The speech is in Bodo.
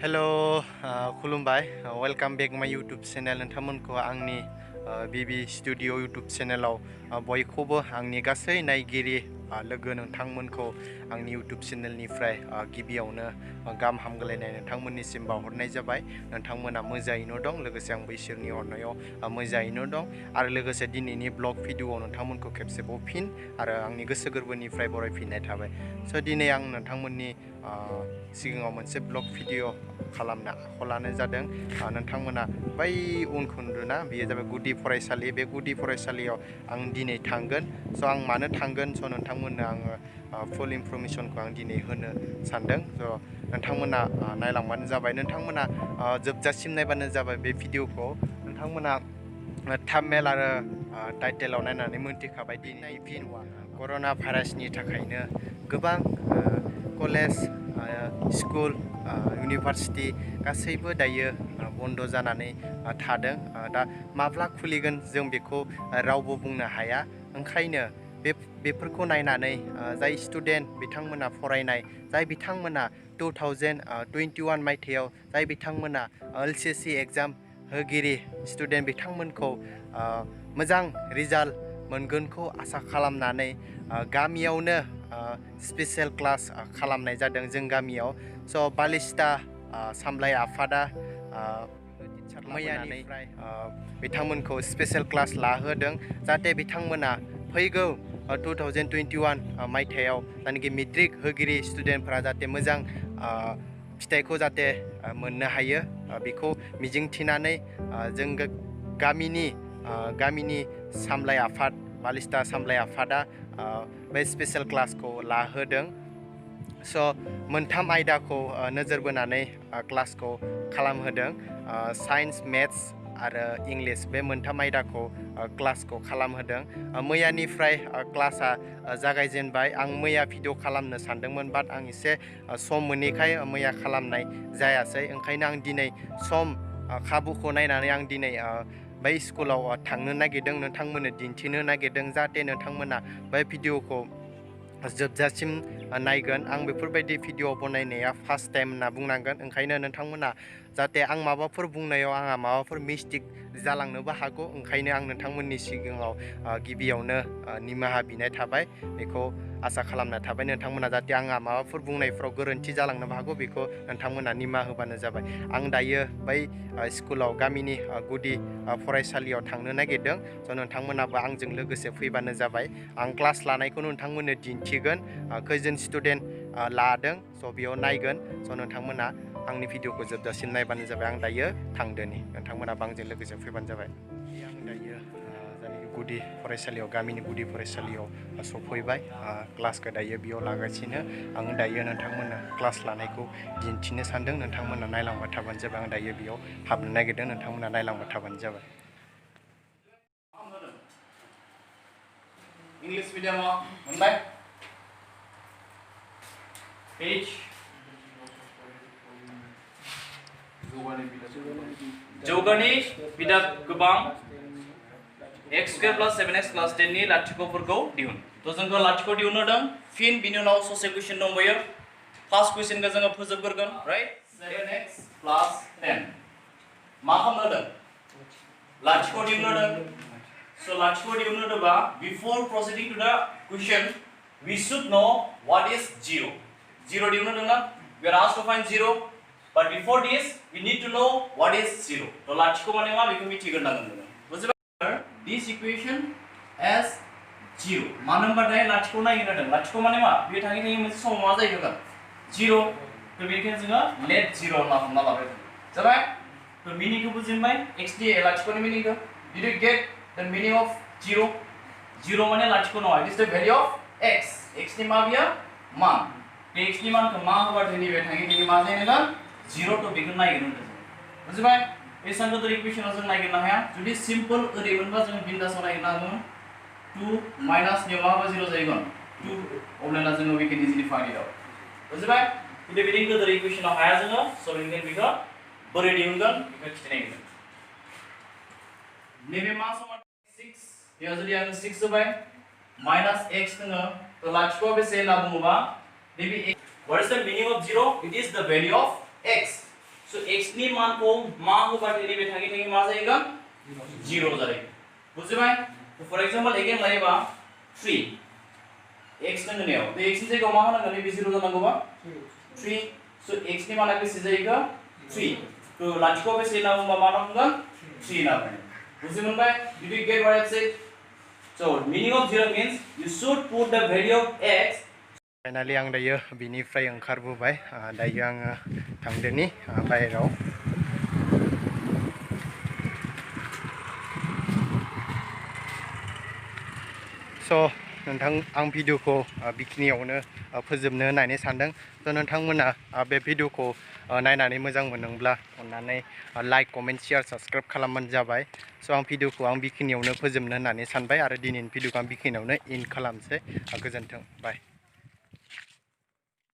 हेलो खुलुमबाय वेलकाम बेक माय यूट्यूब चेनेल नोंथांमोनखौ आंनि बीबी स्टूडियो यूट्यूब चेनेलाव बयखौबो आंनि गासै नायगिरि लोगो नोंथांमोनखौ आंनि यूट्यूब चेनेलनिफ्राय गिबियावनो गाहाम हामग्लायनाय नोंथांमोननिसिम बावहरनाय जाबाय। नोंथांमोना मोजाङैनो दं, लोगोसे आंबो इसोरनि अननायाव मोजाङैनो दं आरो लोगोसे दिनैनि ब्लग भिडिअआव नोंथांमोनखौ खेबसेबाव फिन आरो आंनि गोसो गोरबोनिफ्राय बरायफिननाय थाबाय। स' दिनै आं नोंथांमोननि सिगाङाव मोनसे ब्लग भिडिअ खालामनो आखायाव लानाय जादों। नोंथांमोना बै उनखौ नुदोंना, बेयो जाबाय गुदि फरायसालि। बे गुदि फरायसालियाव आं दिनै थांगोन। स' आं मानो थांगोन, स' नोंथांमोननो आङो फुल इनफरमेसनखौ आं दिनै होनो सानदों। स' नोंथांमोना नायलांबानो जाबाय, नोंथांमोना जोबजासिम नायबानो जाबाय बे भिडिअखौ। नोंथांमोना थाम्बनेल आरो टाइटेलाव नायनानै मोनथिखाबाय दिनै कर'ना भाइरासनि थाखायनो गोबां कलेज, स्कुल, इउनिभार्सिटि गासैबो दायो बन्द' जानानै थादों। दा माब्ला खुलिगोन जों बेखौ रावबो बुंनो हाया। ओंखायनो बेफोरखौ नायनानै जाय स्टुडेन्ट बिथांमोना फरायनाय, जाय बिथांमोना 2021 मायथाइयाव जाय बिथांमोना LCC एग्जाम होगिरि स्टुडेन्ट, बिथांमोनखौ मोजां रिजाल्ट मोनगोनखौ आसा खालामनानै गामियावनो स्पेसियेल क्लास खालामनाय जादों जों गामियाव। स' बालिस्टा सामलाय आफादा मैयानिफ्राय बिथांमोनखौ स्पेसियेल क्लास लाहोदों, जाहाथे बिथांमोना फैगौ 2021 मायथाइयाव जायनाखि मेट्रिक होगिरि स्टुडेन्टफोरा जाहाथे मोजां फिथाइखौ जाहाथे मोननो हायो, बेखौ मिजिंथिनानै जों गामिनि सामलाय आफाद, बालिस्टा सामलाय आफादा बे स्पेसियेल क्लासखौ लाहोदों। स' मोनथाम आयदाखौ नोजोर बोनानै क्लासखौ खालामहोदों। साइन्स, मेथ्स आरो इंलिश, बे मोनथाम आयदाखौ क्लासखौ खालामहोदों। मैयानिफ्राय क्लासआ जागायजेनबाय। आं मैया भिडिअ खालामनो सानदोंमोन, बाट आं एसे सम मोनैखाय मैया खालामनाय जायासै। ओंखायनो आं दिनै खाबुखौ नायनानै आं दिनै बै स्कुलाव थांनो नागिरदों, नोंथांमोननो दिन्थिनो नागिरदों, जाहाथे नोंथांमोना बै भिडिअखौ जोबजासिम नायगोन। आं बेफोरबायदि भिडिअ बनायनाया फार्स्ट टाइम होनना बुंनांगोन। ओंखायनो नोंथांमोना जाहाथे आं माबाफोर बुंनायाव आंहा माबाफोर मिस्टेक जालांनोबो हागौ, ओंखायनो आं नोंथांमोननि सिगाङाव गिबियावनो निमाहा बिनाय थाबाय। बेखौ आसा खालामना थाबाय नोंथांमोना, जाहाथे आंहा माबाफोर बुंनायफ्राव गोरोन्थि जालांनोबो हागौ, बेखौ नोंथांमोना निमाहा होबानो जाबाय। आं दायो बै स्कुलाव, गामिनि गुदि फरायसालियाव थांनो नागिरदों। स' नोंथांमोनाबो आंजों लोगोसे फैबानो जाबाय। आं क्लास लानायखौ नोंथांमोननो दिन्थिगोन, खैजोन स्टुडेन्ट लादों, स' बेयाव नायगोन। स' नोंथांमोना आंनि भिडिअखौ जोबजासिम नायबानो जाबाय। आं दायो थांदोनि, नोंथांमोनाबो आंजों लोगोसे फैबानो जाबाय। आं दायो जायनाखि गुदि फरायसालियाव, गामिनि गुदि फरायसालियाव सफैबाय। क्लासखौ दायो बेयाव लागासिनो। आं दायो नोंथांमोननो क्लास लानायखौ दिन्थिनो सानदों। नोंथांमोना नायलांबाय थाबानो जाबाय। आं दायो बेयाव हाबनो नागिरदों, नोंथांमोना नायलांबाय थाबानो जाबाय। इंलिश मिडियामाव मोनबाय। पेज जौगानि बिदा गोबां x square plus 7x plus 10 नि लाथिख'फोरखौ दिहुन। थ' जोंखौ लाथिख' दिहुननो होदों। फिन बिनि उनाव ससे कुइसन दंबायो। फार्स्ट कुइसनखौ जोङो फोजोबग्रोगोन, राइट? 7x प्लस 10 मा खालामनो होदों? लाथिख' दिहुननो होदों। स' लाथिख' दिहुननो होदोंबा बिफोर प्रसिडिंग टु द question we should know what is 0. 0 दिहुननो होदोंना? We are asked to find 0. But before this, we need to know what is 0. तो लाथिख' माने मा बेखौ मिथिग्रोनांगोन जोङो। बुजिबाय? This equation as 0. मानो होनबाथाय लाथिख' नागिरनो होदों। लाथिख' माने मा? बे थाङै थाङै मोनसे समाव मा जाहैगोन? 0. तो बेनिखायनो जोङो let 0 होनना हमना लाबाय। जाबाय? तो मिनिंखौ बुजिबाय? x नि लाथिख'नि मिनिंखौ? Did you get the meaning of 0? 0 माने लाथिख' नङा। It is the value of x. x नि मा बियो? मान। बे x नि मानखौ मा होबाथाय नैबे थाङै थाङै मा जाहैगोन? 0 तो बेखौ नागिरनो होदों। बुजिबाय? एसां गोदोर इकुवेशनाव जों नागिरनो हाया। जुदि सिम्पल ओरैमोनबा जों बिन्दासाव नागिरनो हागौमोन। 2 माइनास नि मा होबा 0 जाहैगोन? 2 अब्लाना जोङो we can easily find it out. बुजिबाय? जुदि बिदि गोदोर इकुवेशनाव हाया जोङो, स' बेनिखायनो बेखौ बोरै दिहुनगोन बेखौ खिथिनायगोन। नैबे मा समान 6, बेयाव जुदि आङो 6 होबाय, माइनास x दोङो, तो लाथिख' बेसे होनना बुङोबा नैबे what is the meaning of 0? It is the value of x. सो x नि मान को मा होबाथाय नैबे थाङै थाङै मा जाहैगोन 0 जाहैगोन बुजिबाय तो फॉर एग्जांपल अगेन लायोबा 3 x नंगनेयाव तो x नि जायगायाव मा होनांगोन नैबे 0 जानांगौबा 3 सो x नि माना बेसे जाहैगोन 3 तो लाथिख' बेसे होनना बुंबा मा नांगोन 3 होनना बुङो बुजि मोनबाय did you get what I said so meaning of 0 means you should put the value of x finally आं दायो बिनिफ्राय ओंखारबोबाय दायो आङो थांदोनि बाहेराव स' नोंथां आं भिडिअखौ बेखिनियावनो फोजोबनो होननानै सानदों स' नोंथांमोना बे भिडिअखौ नायनानै मोजां मोनदोंब्ला अननानै लाइक कमेन्ट शेयार साबस्क्राइब खालामबानो जाबाय स' आं भिडिअखौ बेखिनियावनो फोजोबनो होननानै सानबाय आरो दिनैनि भिडिअखौ आं बेखिनियावनो इन्ड खालामसै गोजोन्थों बाय